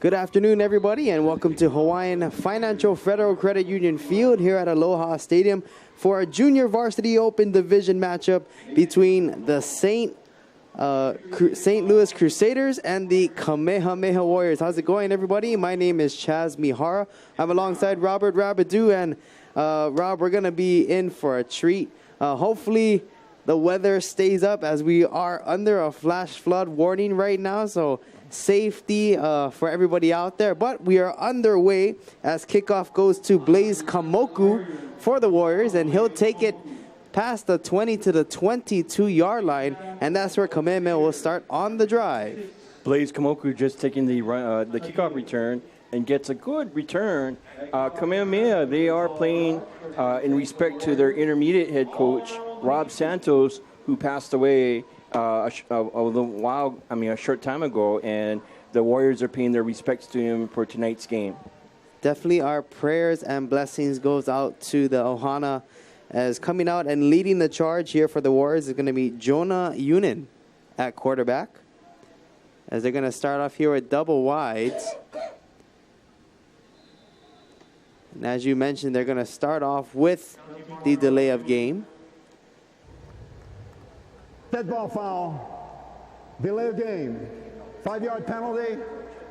Good afternoon, everybody, and welcome to Hawaiian Financial Federal Credit Union Field here at Aloha Stadium for a Junior Varsity Open Division matchup between the St. Louis Crusaders and the Kamehameha Warriors. How's it going, everybody? My name is Chaz Mihara. I'm alongside Robert Rabidou, and Rob, we're going to be in for a treat. Hopefully, the weather stays up as we are under a flash flood warning right now, so safety for everybody out there. But we are underway as kickoff goes to Blaze Kamoku for the Warriors, and he'll take it past the 20 to the 22-yard line, and that's where Kamehameha will start on the drive. Blaze Kamoku just taking the kickoff return and gets a good return. Kamehameha, they are playing in respect to their intermediate head coach, Rob Santos, who passed away a short time ago, and the Warriors are paying their respects to him for tonight's game. Definitely our prayers and blessings goes out to the Ohana, as coming out and leading the charge here for the Warriors is going to be Jonah Yunin at quarterback, as they're going to start off here with double wides. And as you mentioned, they're going to start off with the delay of game. Dead ball foul, delay of game, 5-yard penalty,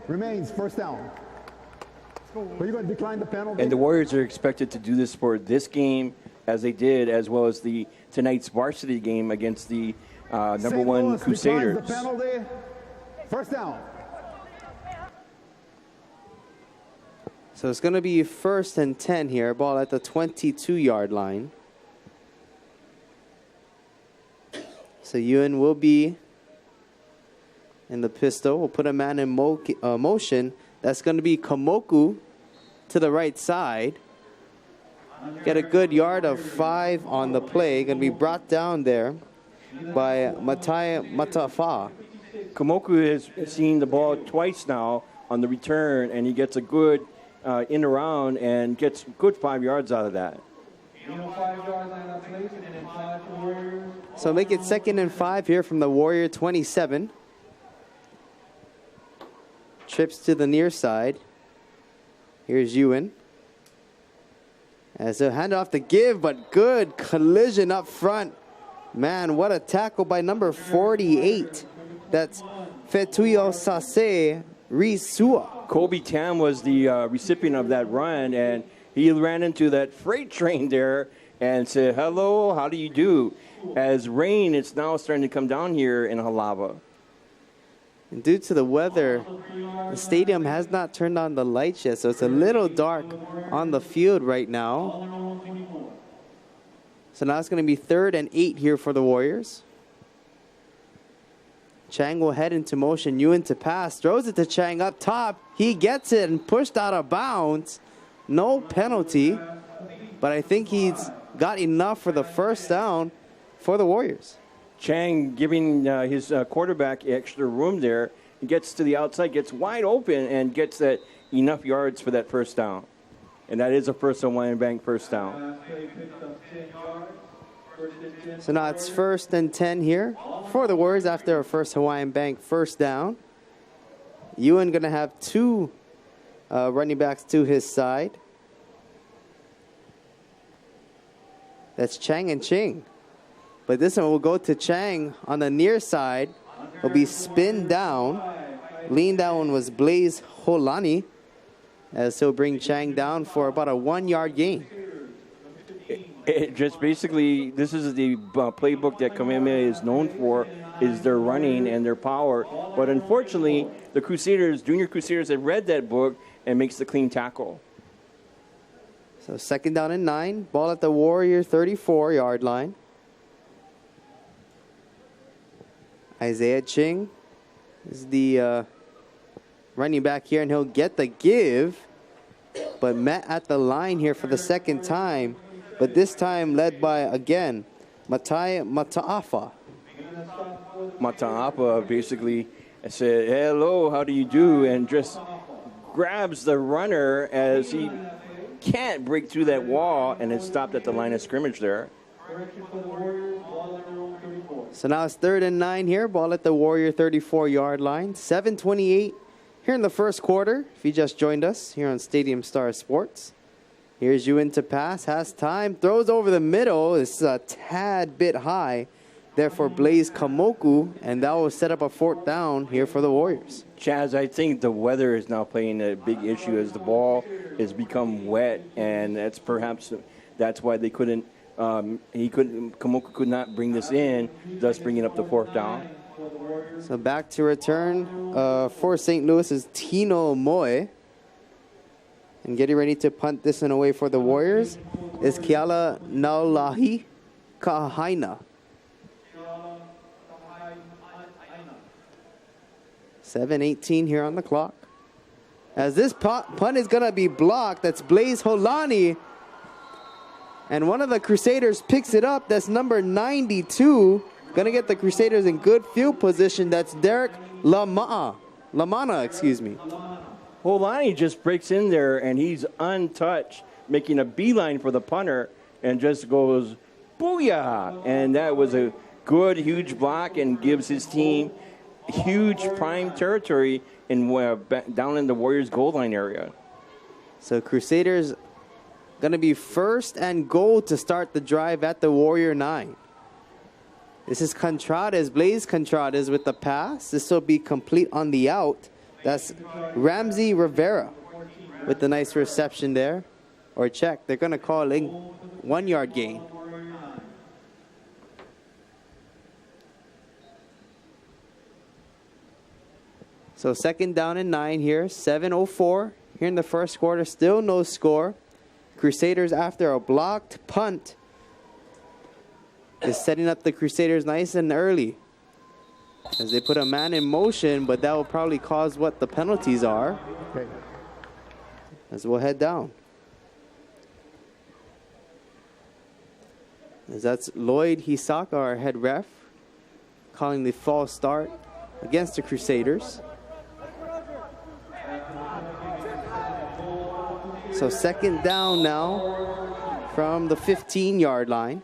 remains first down. Are you going to decline the penalty? And the Warriors are expected to do this for this game, as they did, as well as the tonight's varsity game against the number one Crusaders. The penalty, first down. So it's going to be 1st and 10 here, ball at the 22-yard line. So Ewan will be in the pistol. We'll put a man in motion. That's going to be Kamoku to the right side. Get a good yard of 5 on the play. Going to be brought down there by Matafa. Kamoku has seen the ball twice now on the return, and he gets a good in around and gets good 5 yards out of that. So make it 2nd and 5 here from the Warrior 27. Trips to the near side. Here's Ewan. As they'll hand off the give, but good collision up front. Man, what a tackle by number 48. That's Fetuio Sase Risua. Kobe Tam was the recipient of that run, and he ran into that freight train there and said, "Hello, how do you do?" As rain, it's now starting to come down here in Halava. And due to the weather, the stadium has not turned on the lights yet, so it's a little dark on the field right now. So now it's going to be 3rd and 8 here for the Warriors. Chang will head into motion. Ewan to pass. Throws it to Chang up top. He gets it and pushed out of bounds. No penalty. But I think he's got enough for the first down for the Warriors. Chang giving his quarterback extra room there. He gets to the outside, gets wide open, and gets that enough yards for that first down. And that is a first Hawaiian Bank first down. So now it's 1st and 10 here for the Warriors after a first Hawaiian Bank first down. Ewan going to have 2 running backs to his side. That's Chang and Ching. But this one will go to Chang on the near side. Will be spin down. Lean down was Blaze Holani, as he'll bring Chang down for about a 1-yard gain. It just basically, this is the playbook that Kamehameha is known for, is their running and their power. But unfortunately, the Crusaders, Junior Crusaders, have read that book and makes the clean tackle. So 2nd down and 9. Ball at the Warrior 34-yard line. Isaiah Ching is the running back here, and he'll get the give, but met at the line here for the 2nd time. But this time led by, again, Mataafa. Mataafa basically said, "Hello, how do you do?" and just grabs the runner as he can't break through that wall and is stopped at the line of scrimmage there. So now it's 3rd and 9 here. Ball at the Warrior 34-yard line. 7:28 here in the first quarter. If you just joined us here on Stadium Star Sports. Here's Ewan to pass, has time, throws over the middle. It's a tad bit high there for Blaze Kamoku, and that will set up a 4th down here for the Warriors. Chaz, I think the weather is now playing a big issue as the ball has become wet, and that's why they couldn't. Kamoku could not bring this in, thus bringing up the 4th down. So back to return for St. Louis is Tino Moe. And getting ready to punt this one away for the Warriors is Kiala Naulahi Kahaina. 7:18 here on the clock. As this punt is going to be blocked, that's Blaze Holani. And one of the Crusaders picks it up. That's number 92. Going to get the Crusaders in good field position. That's Derek Lamana, excuse me. Holani just breaks in there, and he's untouched, making a beeline for the punter, and just goes, booyah! And that was a good, huge block and gives his team huge prime territory down in the Warriors' goal line area. So Crusaders going to be 1st and goal to start the drive at the Warrior 9. This is Contrades, Blaze Contrades with the pass. This will be complete on the out. That's Ramsey Rivera with the nice reception there. Or check. They're going to call in 1-yard gain. So 2nd down and 9 here. 7:04 here in the first quarter. Still no score. Crusaders, after a blocked punt, is setting up the Crusaders nice and early as they put a man in motion, but that will probably cause what the penalties are. Okay. As we'll head down. As that's Lloyd Hisaka, our head ref, calling the false start against the Crusaders. So 2nd down now from the 15-yard line.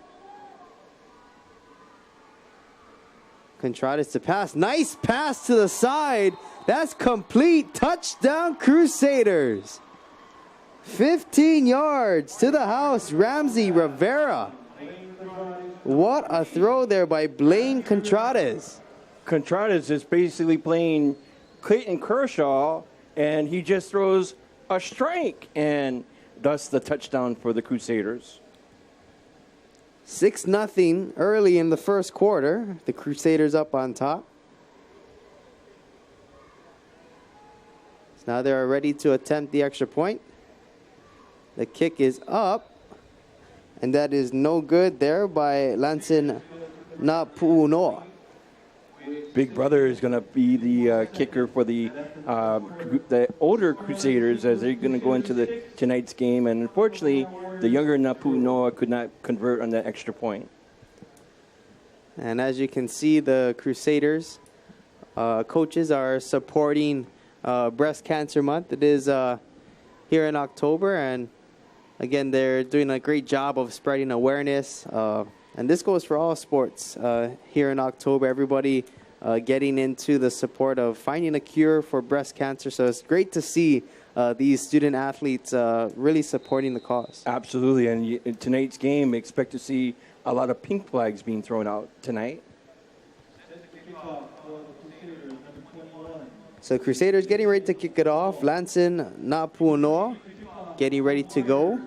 Contrades to pass. Nice pass to the side. That's complete. Touchdown Crusaders. 15 yards to the house. Ramsey Rivera. What a throw there by Blaine Contrades. Contrades is basically playing Clayton Kershaw, and he just throws a strike, and thus the touchdown for the Crusaders. 6-0 early in the first quarter. The Crusaders up on top. So now they're ready to attempt the extra point. The kick is up, and that is no good there by Lanson Napuunoa. Big brother is going to be the kicker for the older Crusaders as they're going to go into tonight's game. And unfortunately, the younger Napuunoa could not convert on that extra point. And as you can see, the Crusaders coaches are supporting Breast Cancer Month. It is here in October, and again, they're doing a great job of spreading awareness. And this goes for all sports here in October. Everybody getting into the support of finding a cure for breast cancer. So it's great to see these student athletes really supporting the cause. Absolutely. And in tonight's game, expect to see a lot of pink flags being thrown out tonight. So Crusaders getting ready to kick it off. Lanson Napuunoa getting ready to go.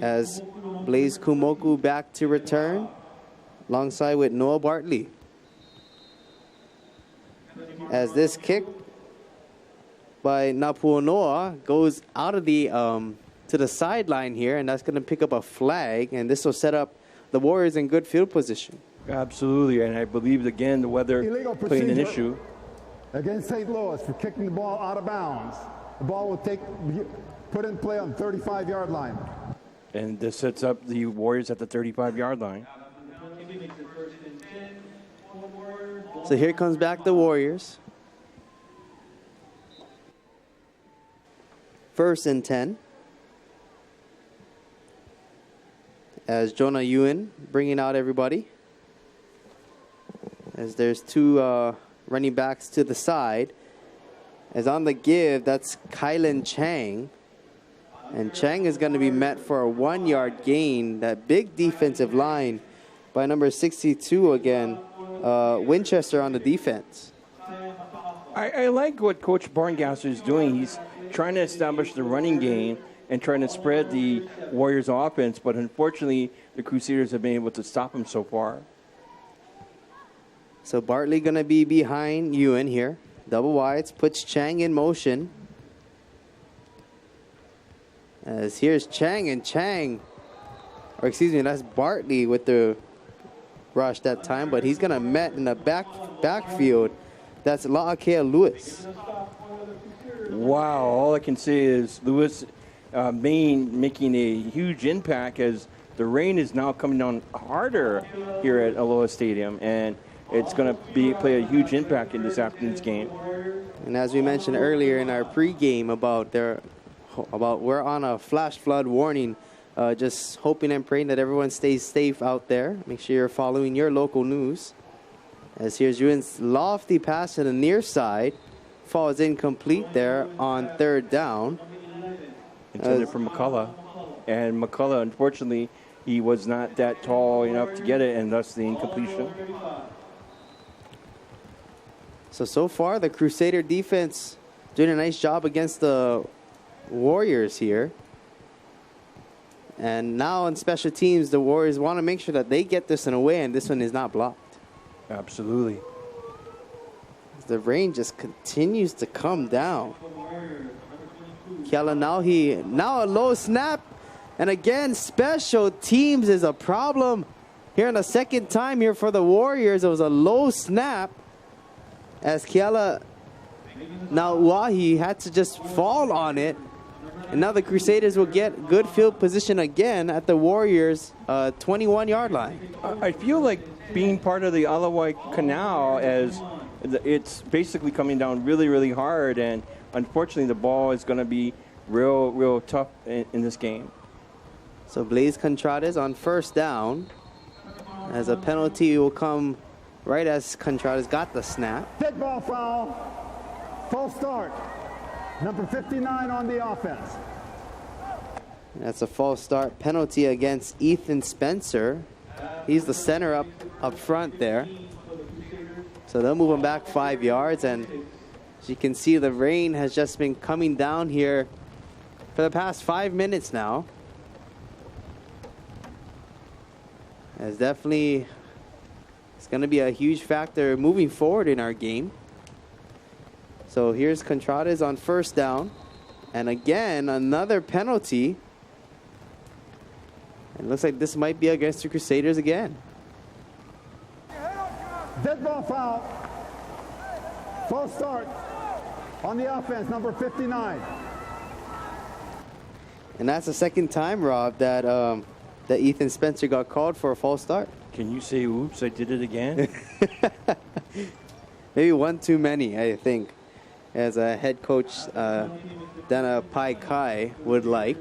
As Blaze Kumoku back to return alongside with Noah Bartley. As this kick by Napuunoa goes out of the to the sideline here, and that's going to pick up a flag, and this will set up the Warriors in good field position. Absolutely, and I believe again the weather playing an issue against St. Louis for kicking the ball out of bounds. The ball will put in play on the 35-yard line. And this sets up the Warriors at the 35-yard line. So here comes back the Warriors. 1st and 10. As Jonah Ewan bringing out everybody. As there's two running backs to the side. As on the give, that's Kylan Chang. And Chang is going to be met for a 1-yard gain. That big defensive line by number 62 again. Winchester on the defense. I like what Coach Barngasser is doing. He's trying to establish the running game and trying to spread the Warriors' offense, but unfortunately, the Crusaders have been able to stop him so far. So Bartley going to be behind Ewan here. Double wides, puts Chang in motion. As here's Chang, and Chang, or excuse me, that's Bartley with the rush that time, but he's going to met in the backfield. That's La'akea Lewis. Wow, all I can say is Lewis making a huge impact as the rain is now coming down harder here at Aloha Stadium, and it's going to play a huge impact in this afternoon's game. And as we mentioned earlier in our pregame about we're on a flash flood warning, just hoping and praying that everyone stays safe out there. Make sure you're following your local news. As here's Ewan's lofty pass to the near side. Falls incomplete there on 3rd down. Intended for McCullough. And McCullough, unfortunately, he was not that tall enough to get it, and thus the incompletion. So far, the Crusader defense doing a nice job against the Warriors here. And now on special teams, the Warriors want to make sure that they get this one away, and this one is not blocked. Absolutely. The rain just continues to come down. Kiala now a low snap. And again, special teams is a problem. Here in the second time here for the Warriors, it was a low snap. As Kiala, now Uahi had to just fall on it. And now the Crusaders will get good field position again at the Warriors' 21-yard line. I feel like being part of the Alawai Canal, as it's basically coming down really, really hard, and unfortunately the ball is going to be real tough in this game. So Blaze Contrades on 1st down, as a penalty will come right as Contrades got the snap. Dead ball foul. False start. Number 59 on the offense. That's a false start penalty against Ethan Spencer. He's the center up front there. So they'll move him back 5 yards, and as you can see, the rain has just been coming down here for the past 5 minutes now. As definitely it's going to be a huge factor moving forward in our game. So here's Contrades on 1st down, and again another penalty. It looks like this might be against the Crusaders again. Dead ball foul. False start on the offense, number 59. And that's the second time, Rob, that that Ethan Spencer got called for a false start. Can you say, oops, I did it again? Maybe one too many, I think, as a head coach, Dana Pai Kai would like.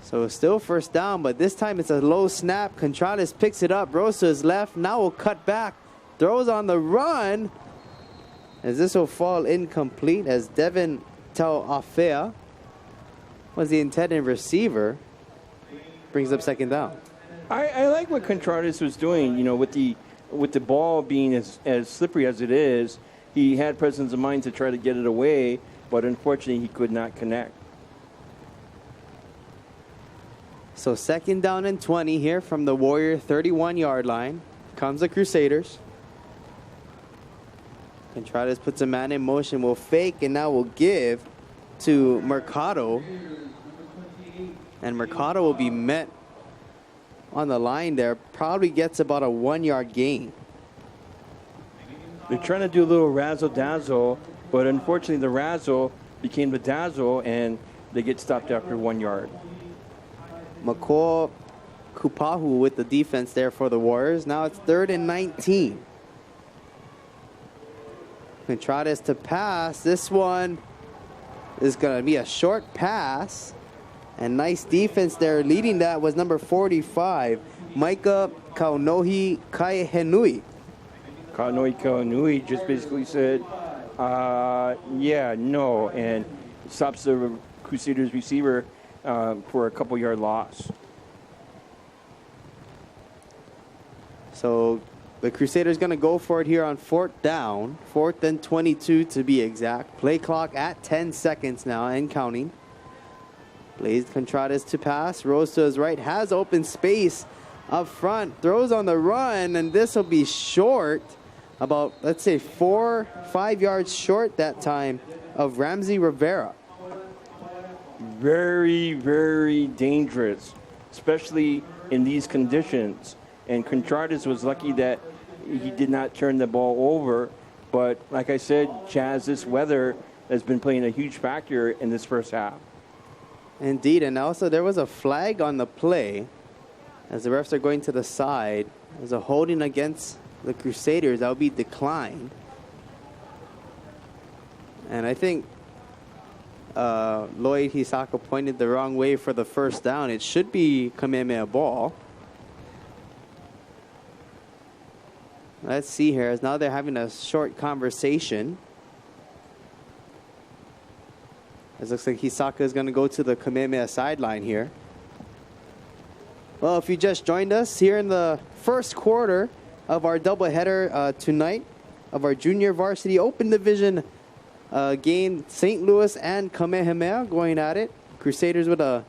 So still 1st down, but this time it's a low snap. Contrades picks it up. Rosa is left. Now will cut back. Throws on the run. As this will fall incomplete, as Devin Tauafea was the intended receiver. Brings up 2nd down. I like what Contrades was doing, with the ball being as slippery as it is. He had presence of mind to try to get it away, but unfortunately he could not connect. So 2nd down and 20 here from the Warrior 31-yard line. Comes the Crusaders. Contrades puts a man in motion, will fake, and now will give to Mercado. And Mercado will be met on the line there. Probably gets about a 1-yard gain. They're trying to do a little razzle-dazzle, but unfortunately the razzle became the dazzle, and they get stopped after 1 yard. McCall Kupahu with the defense there for the Warriors. Now it's 3rd and 19. Contrades to pass. This one is going to be a short pass. And nice defense there. Leading that was number 45, Micah Kaunohi Kaihenui. Kaunohi just basically said, Yeah, no, and stops the Crusaders receiver for a couple-yard loss. So the Crusaders going to go for it here on 4th down, 4th and 22 to be exact. Play clock at 10 seconds now and counting. Blaze Contreras to pass, rolls to his right, has open space up front, throws on the run, and this will be short, about, let's say, 4-5 yards short that time of Ramsey Rivera. Very, very dangerous, especially in these conditions. And Contreras was lucky that he did not turn the ball over. But like I said, Chaz, this weather has been playing a huge factor in this first half. Indeed, and also there was a flag on the play as the refs are going to the side. There's a holding against the Crusaders that will be declined. And I think Lloyd Hisaka pointed the wrong way for the first down. It should be Kamehameha ball. Let's see here, as now they're having a short conversation. It looks like Hisaka is going to go to the Kamehameha sideline here. Well, if you just joined us here in the first quarter of our doubleheader tonight of our Junior Varsity Open Division game, St. Louis and Kamehameha going at it. Crusaders with a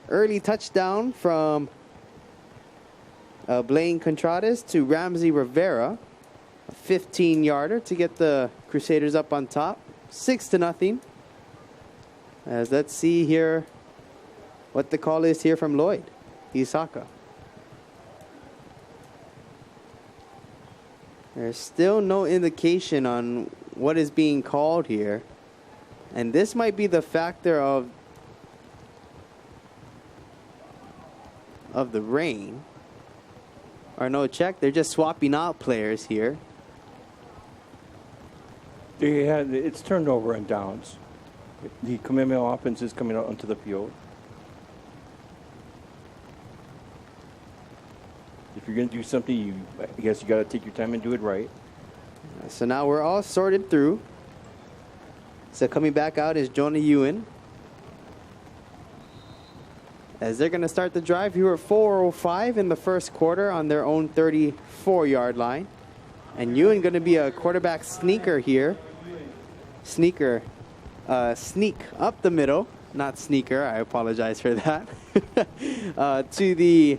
early touchdown from Blaine Contreras to Ramsey Rivera, a 15-yarder to get the Crusaders up on top, 6-0. As let's see here what the call is here from Lloyd Hisaka. There's still no indication on what is being called here, and this might be the factor of the rain. Or no, check, they're just swapping out players here. It's turned over on downs. The Kamehameha offense is coming out onto the field. If you're going to do something, I guess you got to take your time and do it right. So now we're all sorted through. So coming back out is Jonah Ewan. As they're going to start the drive here at 4:05 in the first quarter on their own 34-yard line. And Ewan going to be a quarterback sneaker here. Sneak up the middle, not sneaker, I apologize for that, to the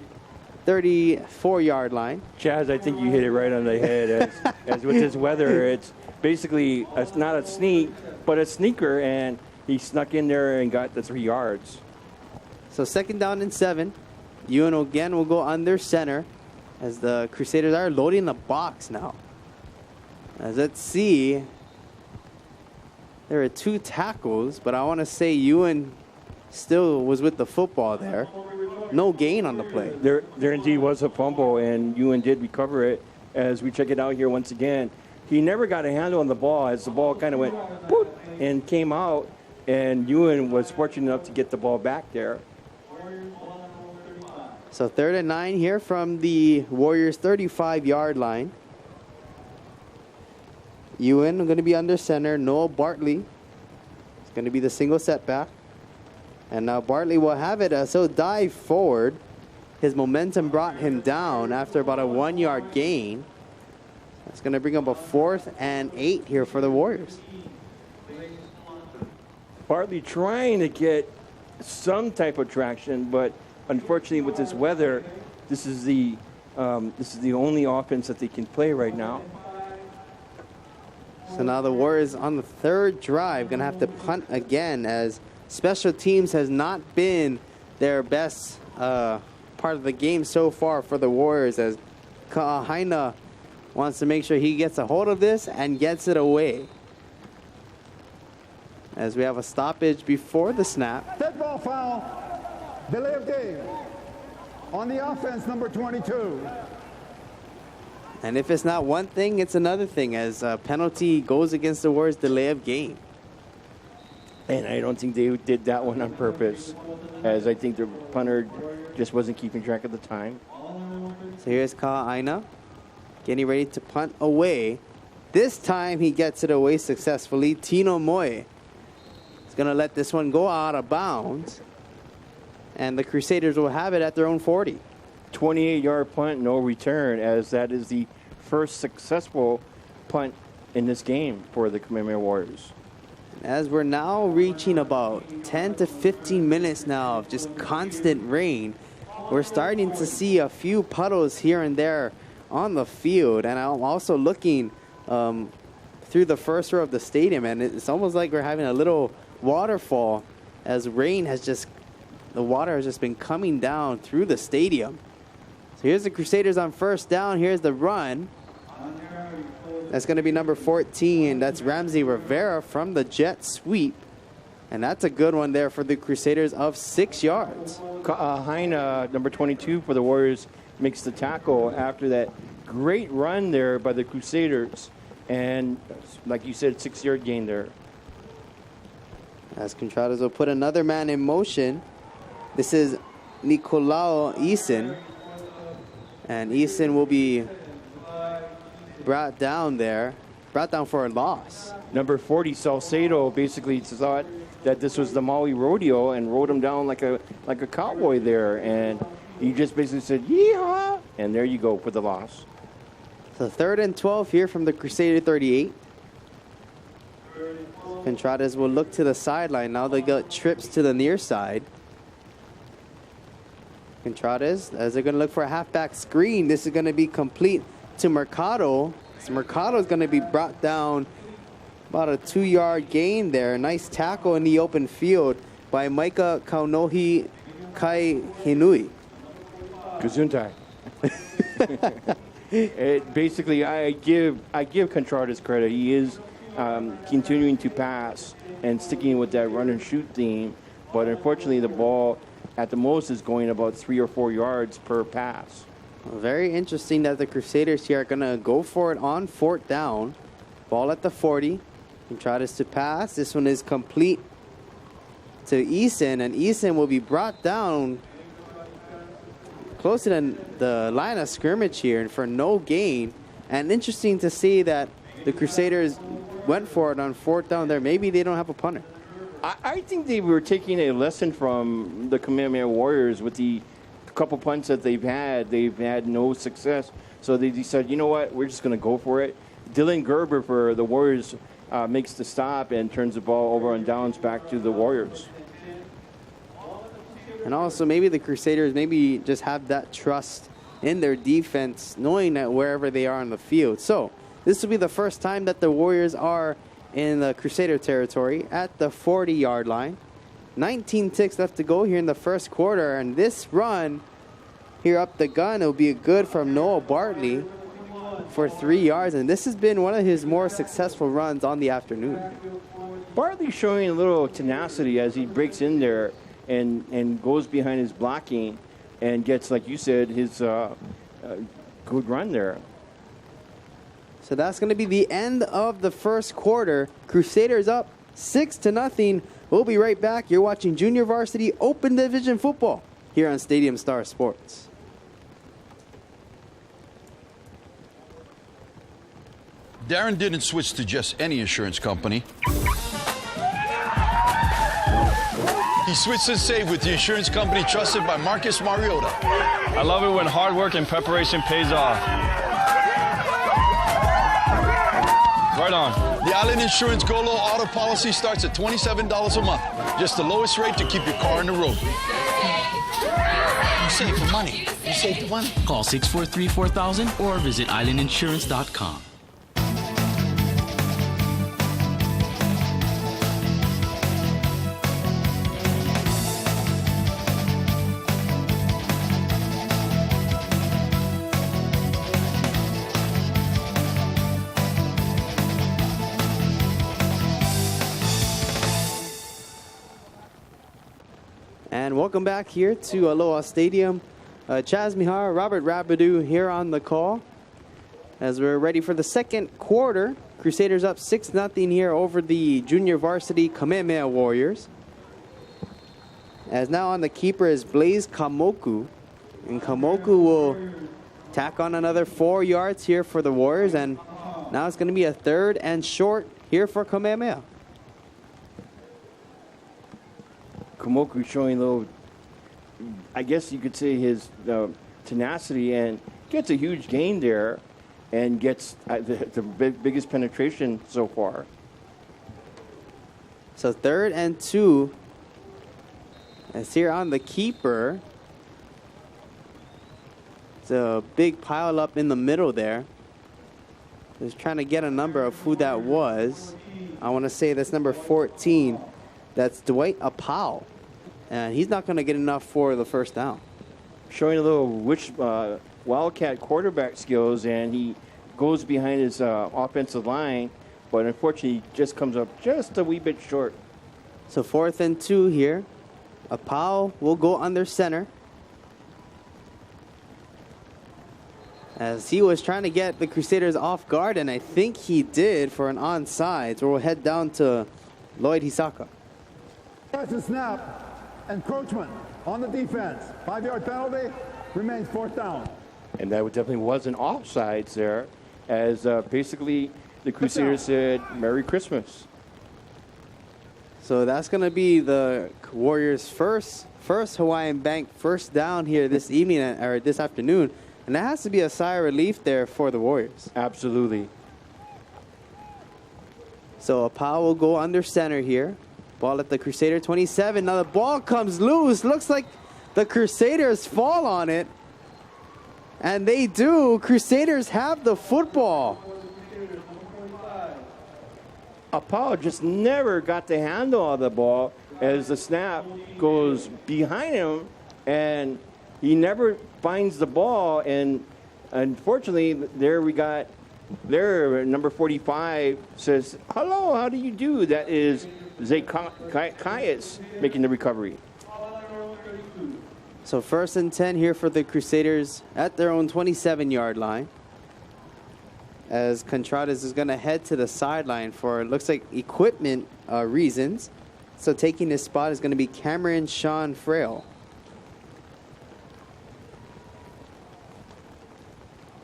34-yard line. Chaz, I think you hit it right on the head. As with this weather, it's basically not a sneak, but a sneaker, and he snuck in there and got the 3 yards. So 2nd down and 7. Ewan again will go under center as the Crusaders are loading the box now. As let's see, there are 2 tackles, but I want to say Ewan still was with the football there. No gain on the play. There indeed was a fumble, and Ewan did recover it. As we check it out here once again, he never got a handle on the ball as the ball kind of went boop and came out, and Ewan was fortunate enough to get the ball back there. So 3rd and 9 here from the Warriors' 35-yard line. Ewan going to be under center. Noah Bartley is going to be the single setback. And now Bartley will have it as he'll dive forward. His momentum brought him down after about a 1-yard gain. That's going to bring up a 4th and 8 here for the Warriors. Bartley trying to get some type of traction, but unfortunately with this weather, this is the only offense that they can play right now. So now the Warriors on the 3rd drive going to have to punt again, as special teams has not been their best part of the game so far for the Warriors, as Kamehameha wants to make sure he gets a hold of this and gets it away. As we have a stoppage before the snap. Dead ball foul. Delay of game. On the offense, number 22. And if it's not one thing, it's another thing, as a penalty goes against the Warriors' delay of game. And I don't think they did that one on purpose, as I think the punter just wasn't keeping track of the time. So here's Kamehameha getting ready to punt away This time he gets it away successfully. Tino Moy is going to let this one go out of bounds. And the Crusaders will have it at their own 40. 28-yard punt, no return, as that is the first successful punt in this game for the Kamehameha Warriors. As we're now reaching about 10 to 15 minutes now of just constant rain, we're starting to see a few puddles here and there on the field. And I'm also looking through the first row of the stadium, and it's almost like we're having a little waterfall as rain has just, the water has just been coming down through the stadium. So here's the Crusaders on first down. Here's the run. That's going to be number 14. That's Ramsey Rivera from the jet sweep. And that's a good one there for the Crusaders of 6 yards. Heine, number 22 for the Warriors, makes the tackle after that great run there by the Crusaders. And like you said, 6-yard gain there. As Contradas will put another man in motion. This is Nicolao Eason. And Eason will be brought down there, brought down for a loss. Number 40, Salcedo, basically thought that this was the Maui Rodeo and rode him down like a cowboy there. And he just basically said, yeehaw, and there you go for the loss. So 3rd and 12 here from the Crusader 38. Contradas will look to the sideline. Now they got trips to the near side. Contradas, as they're going to look for a halfback screen, this is going to be complete to Mercado. So Mercado is going to be brought down about a 2-yard gain there. Nice tackle in the open field by Micah Kaunohi Kai Hinui. Gesundheit. Basically, I give Contradas credit. He is continuing to pass and sticking with that run and shoot theme, but unfortunately the ball at the most is going about 3 or 4 yards per pass. Very interesting that the Crusaders here are going to go for it on 4th down. Ball at the 40. Contradas to pass. This one is complete to Eason, and Eason will be brought down close to the line of scrimmage here and for no gain. And interesting to see that the Crusaders went for it on 4th down there. Maybe they don't have a punter. I think they were taking a lesson from the Kamehameha Warriors with the couple punts that they've had no success. So they decided, you know what, we're just going to go for it. Dylan Gerber for the Warriors makes the stop and turns the ball over on downs back to the Warriors. And also maybe the Crusaders maybe just have that trust in their defense, knowing that wherever they are on the field. So this will be the first time that the Warriors are in the Crusader territory at the 40-yard line. 19 ticks left to go here in the first quarter, and this run here up the gun, it'll be good from Noah Bartley for 3 yards, and this has been one of his more successful runs on the afternoon. Bartley showing a little tenacity as he breaks in there and goes behind his blocking and gets, like you said, his good run there. So that's going to be the end of the first quarter. Crusaders up 6-0. We'll be right back. You're watching Junior Varsity Open Division Football here on Stadium Star Sports. Darren didn't switch to just any insurance company. He switched to Save with the insurance company trusted by Marcus Mariota. I love it when hard work and preparation pays off. Right on. The Island Insurance Go Low auto policy starts at $27 a month. Just the lowest rate to keep your car on the road. You save the money. You save the money. Call 643-4000 or visit islandinsurance.com. And welcome back here to Aloha Stadium. Chaz Mihar, Robert Rabideau here on the call as we're ready for the second quarter. Crusaders up 6-0 here over the junior varsity Kamehameha Warriors. As now on the keeper is Blaze Kamoku. And Kamoku will tack on another 4 yards here for the Warriors. And Now it's going to be a 3rd and short here for Kamehameha. Komoku showing a little, I guess you could say, his tenacity, and gets a huge gain there and gets the biggest penetration so far. So 3rd and 2. It's here on the keeper. It's a big pile up in the middle there. Just trying to get a number of who that was. I want to say that's number 14. That's Dwight Apau. And he's not going to get enough for the first down. Showing a little Wildcat quarterback skills, and he goes behind his offensive line, but unfortunately just comes up just a wee bit short. So 4th and 2 here. Apau will go under center, as he was trying to get the Crusaders off guard, and I think he did for an onside. So we'll head down to Lloyd Hisaka. Catch the snap, encroachment on the defense. 5-yard penalty, remains 4th down. And that definitely was an offsides there, as basically the Crusaders said, Merry Christmas. So that's going to be the Warriors' first Hawaiian Bank first down here this evening, or this afternoon. And that has to be a sigh of relief there for the Warriors. Absolutely. So Apau will go under center here. Ball at the Crusader 27. Now the ball comes loose. Looks like the Crusaders fall on it. And they do. Crusaders have the football. Apau just never got the handle of the ball as the snap goes behind him, and he never finds the ball. And unfortunately, number 45 says, "Hello, how do you do?" That is Zay Kayas making the recovery. So 1st and 10 here for the Crusaders at their own 27-yard line, as Contradas is going to head to the sideline for, it looks like, equipment reasons. So taking his spot is going to be Cameron Sean Frail.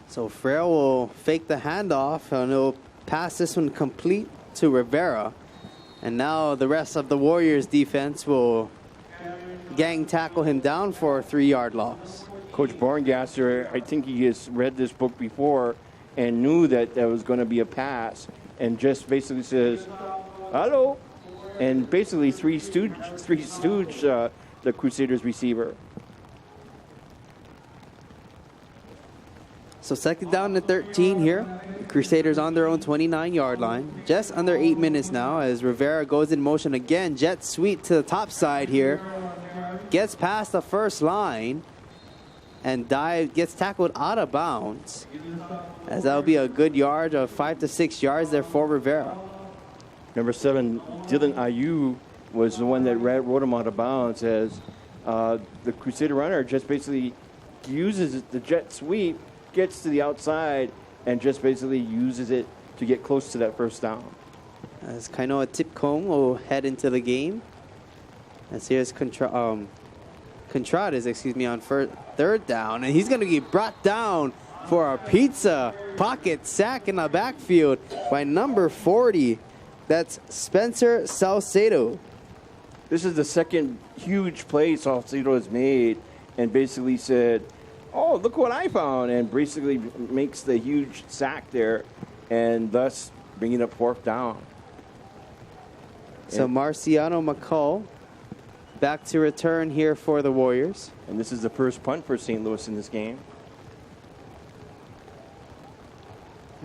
So Frail will fake the handoff, and he'll pass this one complete to Rivera. And now the rest of the Warriors defense will gang tackle him down for a 3-yard loss. Coach Barngasser, I think he has read this book before and knew that there was going to be a pass, and just basically says, "Hello," and basically three stooge the Crusaders receiver. So 2nd down and 13 here. The Crusaders on their own 29-yard line. Just under 8 minutes now as Rivera goes in motion again. Jet sweep to the top side here. Gets past the first line and gets tackled out of bounds, as that'll be a good yard of 5 to 6 yards there for Rivera. Number 7, Dylan Ayu, was the one that rode him out of bounds, as the Crusader runner just basically uses the jet sweep, gets to the outside, and just basically uses it to get close to that first down. As Kainoa Tipcombe will head into the game. As here's Contradas, on 3rd down, and he's going to get brought down for a pizza pocket sack in the backfield by number 40. That's Spencer Salcedo. This is the second huge play Salcedo has made, and basically said, "Oh, look what I found," and basically makes the huge sack there, and thus bringing up 4th down. So Marciano McCall back to return here for the Warriors. And this is the first punt for St. Louis in this game.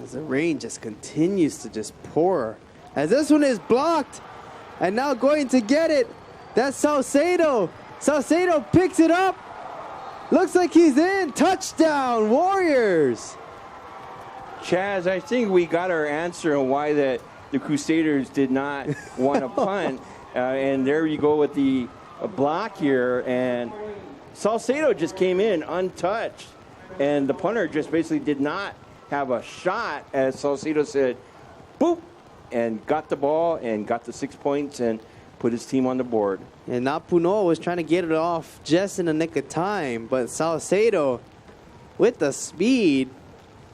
As the rain just continues to just pour. As this one is blocked. And now going to get it. That's Salcedo. Salcedo picks it up. Looks like he's in. Touchdown, Warriors. Chaz, I think we got our answer on why the Crusaders did not want to punt. And there you go with the block here. And Salcedo just came in untouched. And the punter just basically did not have a shot, as Salcedo said, boop, and got the ball and got the 6 points and put his team on the board. And Napuno was trying to get it off just in the nick of time. But Salcedo, with the speed,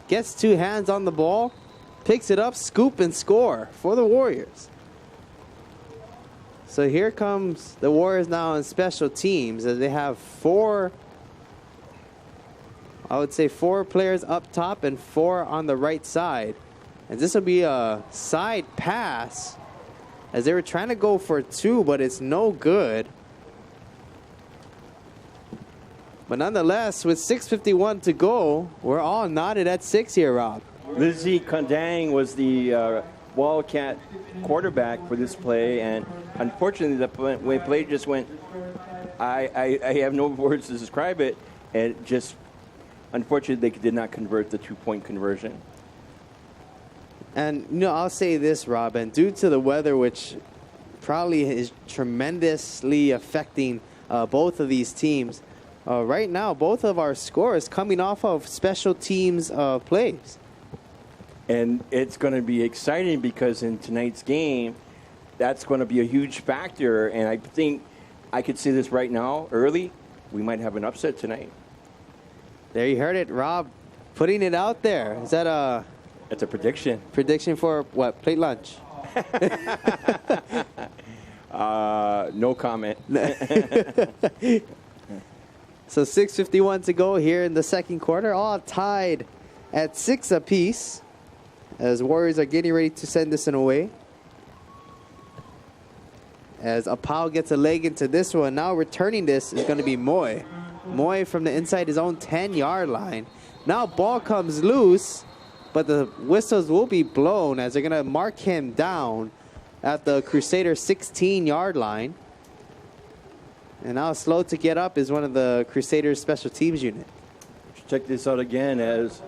gets 2 hands on the ball, picks it up, scoop, and score for the Warriors. So here comes the Warriors now in special teams as they have four players up top and 4 on the right side. And this will be a side pass as they were trying to go for 2, but it's no good. But nonetheless, with 6:51 to go, we're all knotted at 6 here, Rob. Lizzie Kondang was the Wildcat quarterback for this play, and unfortunately, the play just went. I have no words to describe it, and just unfortunately, they did not convert the 2-point conversion. And, I'll say this, Robin, due to the weather, which probably is tremendously affecting both of these teams, right now, both of our scores coming off of special teams plays. And it's going to be exciting because in tonight's game, that's going to be a huge factor. And I think I could see this right now, early. We might have an upset tonight. There you heard it, Rob, putting it out there. Is that a... That's a prediction. Prediction for what? Plate lunch? No comment. So 6:51 to go here in the second quarter. All tied at 6 apiece as Warriors are getting ready to send this one away. As Apau gets a leg into this one. Now returning this is going to be Moy. Moy from the inside his own 10-yard line. Now ball comes loose, but the whistles will be blown as they're going to mark him down at the Crusaders' 16-yard line. And now slow to get up is one of the Crusaders' special teams unit. Check this out again as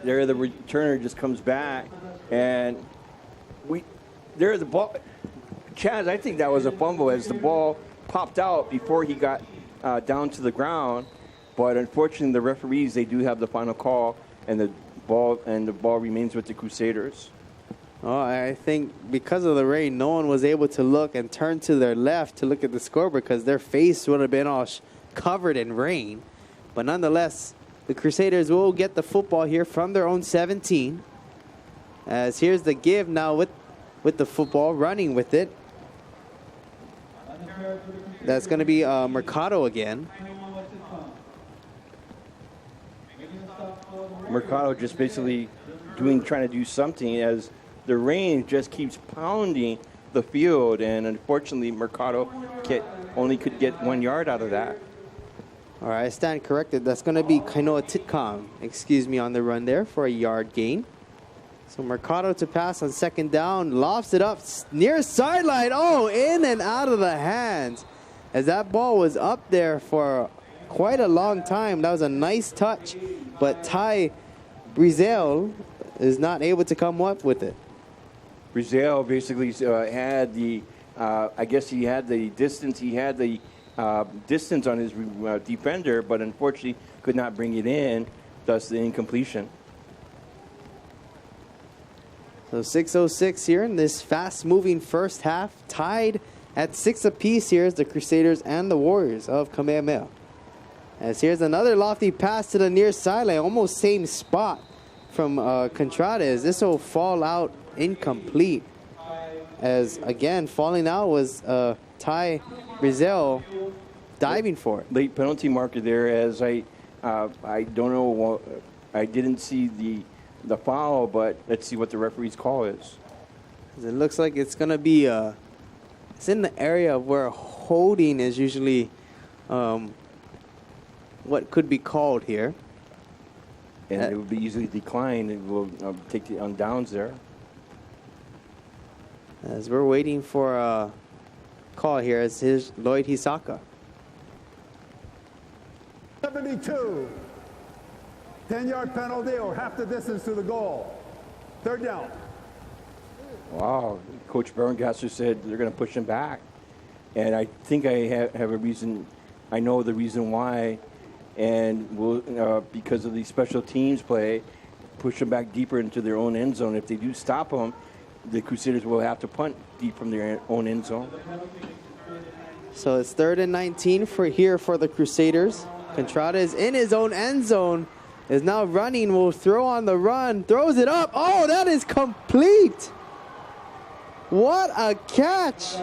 there the returner just comes back, and the ball. Chaz, I think that was a fumble as the ball popped out before he got down to the ground. But unfortunately, the referees, they do have the final call, and the ball remains with the Crusaders. Oh, I think because of the rain, no one was able to look and turn to their left to look at the scoreboard because their face would have been all covered in rain. But nonetheless, the Crusaders will get the football here from their own 17. As here's the give now with the football, running with it. That's going to be Mercado again. Mercado just basically trying to do something as the rain just keeps pounding the field, and unfortunately, Mercado only could get 1 yard out of that. All right, I stand corrected. That's going to be Kainoa Titcom, on the run there for a yard gain. So Mercado to pass on second down, lofts it up near sideline. Oh, in and out of the hands. As that ball was up there for quite a long time. That was a nice touch, but Ty Brizel is not able to come up with it. Brizel basically had the, I guess he had the distance. He had the distance on his defender, but unfortunately could not bring it in, thus the incompletion. So 6:06 here in this fast-moving first half, tied at 6 apiece here is the Crusaders and the Warriors of Kamehameha. As here's another lofty pass to the near sideline, almost same spot from Contrades. This will fall out incomplete. As again, falling out was Ty Brizel diving for it. Late penalty marker there, as I don't know, I didn't see the foul, but let's see what the referee's call is. It looks like it's going to be it's in the area of where holding is usually what could be called here. And it will be easily declined. It will take the on downs there. As we're waiting for a call here, as here's Lloyd Hisaka. 72. 10-yard penalty or half the distance to the goal. Third down. Wow. Coach Berengasser said they're going to push him back. And I think I have a reason. I know the reason why. And we'll, because of the special teams play, push them back deeper into their own end zone. If they do stop them, the Crusaders will have to punt deep from their own end zone. So it's 3rd and 19 for the Crusaders. Contrada is in his own end zone, is now running, will throw on the run, throws it up. Oh, that is complete. What a catch.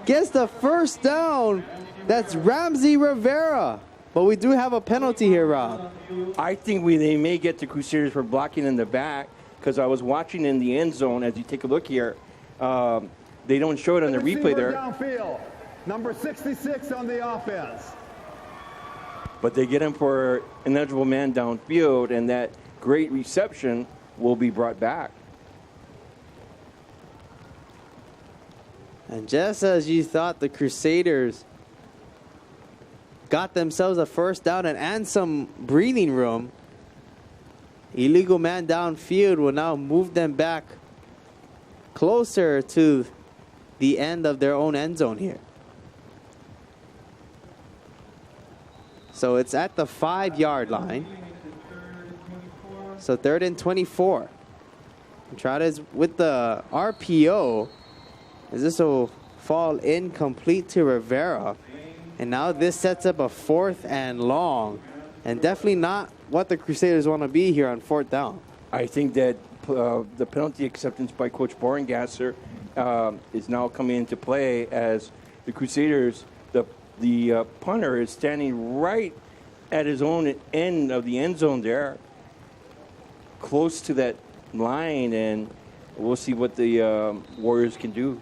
Gets the first down. That's Ramsey Rivera. But we do have a penalty here, Rob. I think they may get the Crusaders for blocking in the back, because I was watching in the end zone. As you take a look here, they don't show it on the replay there. Downfield, number 66 on the offense. But they get him for an eligible man downfield, and that great reception will be brought back. And just as you thought the Crusaders got themselves a first down and some breathing room, illegal man downfield will now move them back closer to the end of their own end zone here. So it's at the 5-yard line. So 3rd and 24. Entrada's with the RPO, as this will fall incomplete to Rivera. And now this sets up a 4th and long, and definitely not what the Crusaders want to be here on 4th down. I think that the penalty acceptance by Coach Borengasser is now coming into play, as the Crusaders, the punter is standing right at his own end of the end zone there, close to that line, and we'll see what the Warriors can do.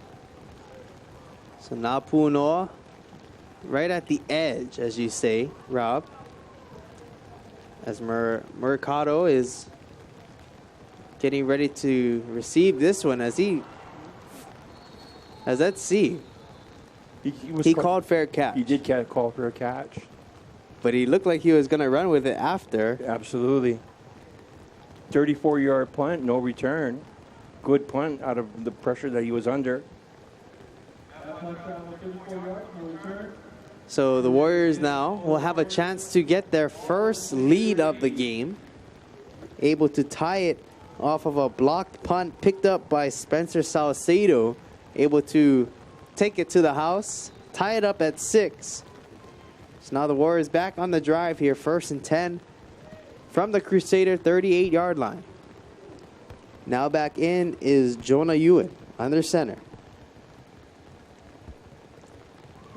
So now Punoa right at the edge, as you say, Rob. As Mercado is getting ready to receive this one, let's see. He called fair catch. He did call for a catch. But he looked like he was going to run with it after. Absolutely. 34-yard punt, no return. Good punt out of the pressure that he was under. So the Warriors now will have a chance to get their first lead of the game. Able to tie it off of a blocked punt picked up by Spencer Salcedo. Able to take it to the house, tie it up at 6. So now the Warriors back on the drive here, 1st and 10 from the Crusader 38-yard line. Now back in is Jonah Ewan under center.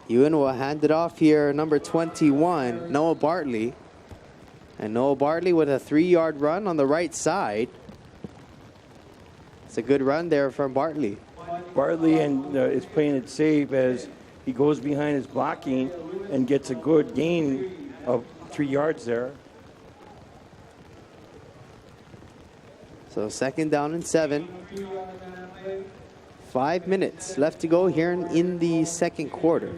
Ewan will hand it off here, number 21, Noah Bartley. And Noah Bartley with a 3-yard run on the right side. It's a good run there from Bartley. Bartley is playing it safe as he goes behind his blocking and gets a good gain of 3 yards there. So 2nd down and 7. 5 minutes left to go here in the 2nd quarter.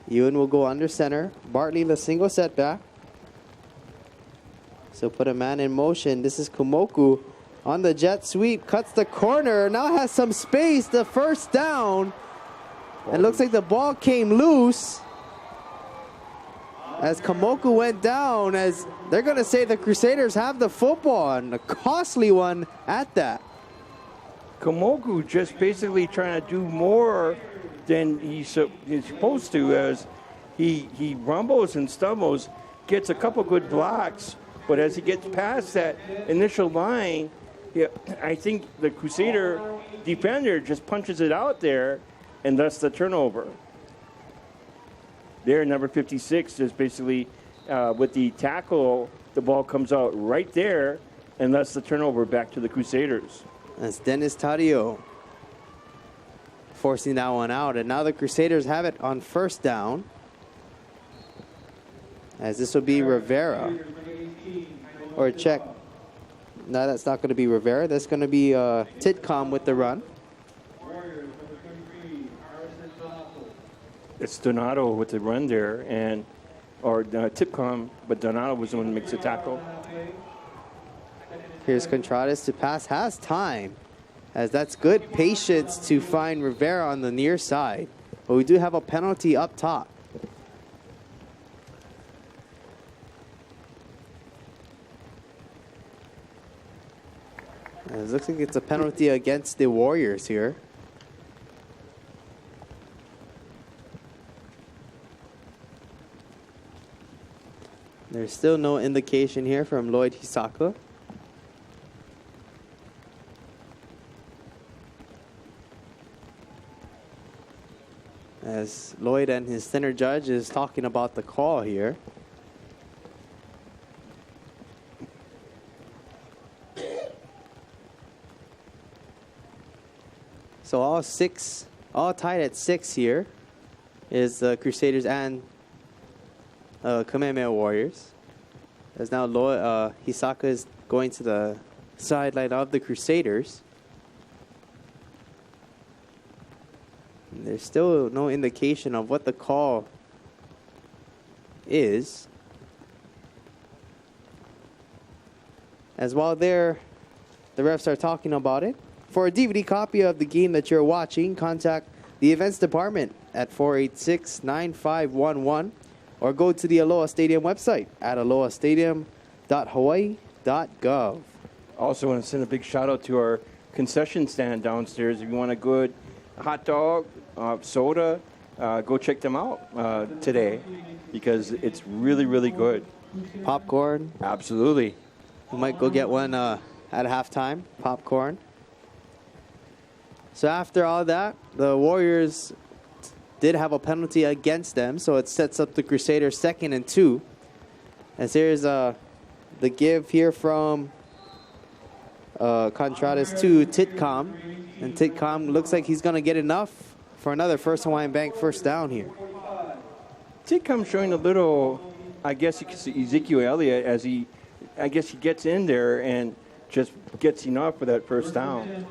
Ewan will go under center. Bartley the single setback. So put a man in motion. This is Kumoku on the jet sweep. Cuts the corner. Now has some space. The first down. And looks like the ball came loose as Kumoku went down, as they're going to say the Crusaders have the football, and a costly one at that. Kumoku just basically trying to do more than he's supposed to, as he rumbles and stumbles, gets a couple good blocks, but as he gets past that initial line, I think the Crusader defender just punches it out there, and thus the turnover. There, number 56 is basically with the tackle, the ball comes out right there, and thus the turnover back to the Crusaders. That's Dennis Taddeo forcing that one out. And now the Crusaders have it on 1st down, as this will be Rivera. Or check. No, that's not going to be Rivera. That's going to be Titcom with the run. It's Donato with the run there, or Tipcom, but Donato was the one who makes the tackle. Here's Contreras to pass, has time, as that's good patience to find Rivera on the near side. But we do have a penalty up top. It looks like it's a penalty against the Warriors here. There's still no indication here from Lloyd Hisaka. As Lloyd and his center judge is talking about the call here. So all tied at 6 here is the Crusaders and Kamehameha Warriors. As now Hisaka is going to the sideline of the Crusaders. And there's still no indication of what the call is. As while there, the refs are talking about it. For a DVD copy of the game that you're watching, contact the events department at 486-9511 or go to the Aloha Stadium website at alohastadium.hawaii.gov. Also want to send a big shout out to our concession stand downstairs. If you want a good hot dog, soda, go check them out today because it's really, really good. Popcorn. Absolutely. We might go get one at halftime. Popcorn. So after all that, the Warriors did have a penalty against them, so it sets up the Crusaders 2nd and 2. As here's the give here from Contradas to Titcom. And Titcom looks like he's going to get enough for another First Hawaiian Bank first down here. Titcom showing a little, I guess you could see Ezekiel Elliott as he gets in there and just gets enough for that first down.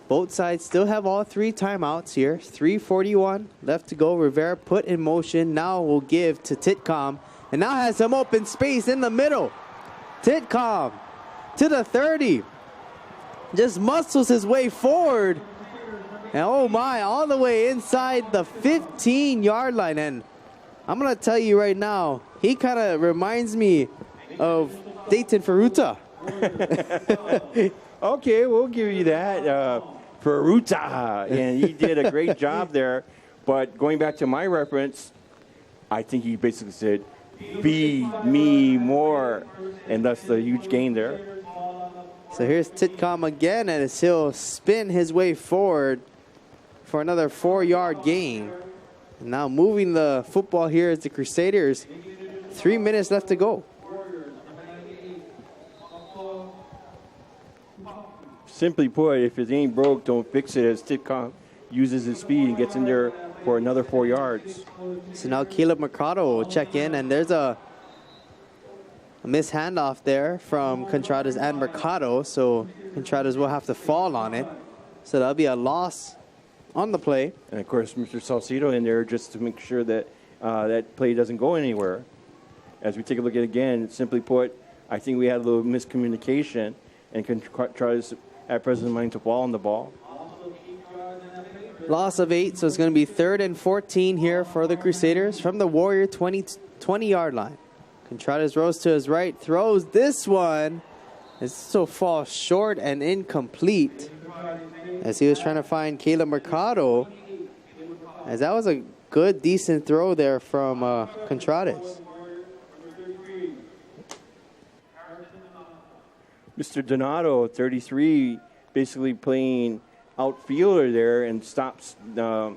Both sides still have all 3 timeouts here. 3:41 left to go. Rivera put in motion. Now will give to Titcom. And now has some open space in the middle. Titcom to the 30. Just muscles his way forward. And oh my, all the way inside the 15-yard line. And I'm going to tell you right now, he kind of reminds me of Dayton Ferruta. Okay, we'll give you that. Ferruta, and he did a great job there. But going back to my reference, I think he basically said, feed me more, and that's the huge gain there. So here's Titcom again, and he'll spin his way forward for another 4-yard gain. And now moving the football here is the Crusaders. 3 minutes left to go. Simply put, if it ain't broke, don't fix it, as Titcom uses his speed and gets in there for another 4 yards. So now Caleb Mercado will check in, and there's a missed handoff there from Contradas and Mercado, so Contradas will have to fall on it. So that'll be a loss on the play. And, of course, Mr. Salcido in there just to make sure that that play doesn't go anywhere. As we take a look at it again, simply put, I think we had a little miscommunication, and Contradas at present mind to fall on the ball. Loss of 8, so it's going to be 3rd and 14 here for the Crusaders from the Warrior 20-yard line. Contradas rolls to his right, throws this one. This will fall short and incomplete as he was trying to find Caleb Mercado. As that was a good, decent throw there from Contradas. Mr. Donato, 33, basically playing outfielder there and stops the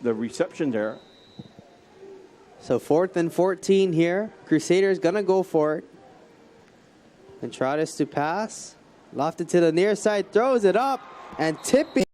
reception there. So 4th and 14 here. Crusaders gonna go for it. Contradas to pass. Lofted to the near side, throws it up and tipping.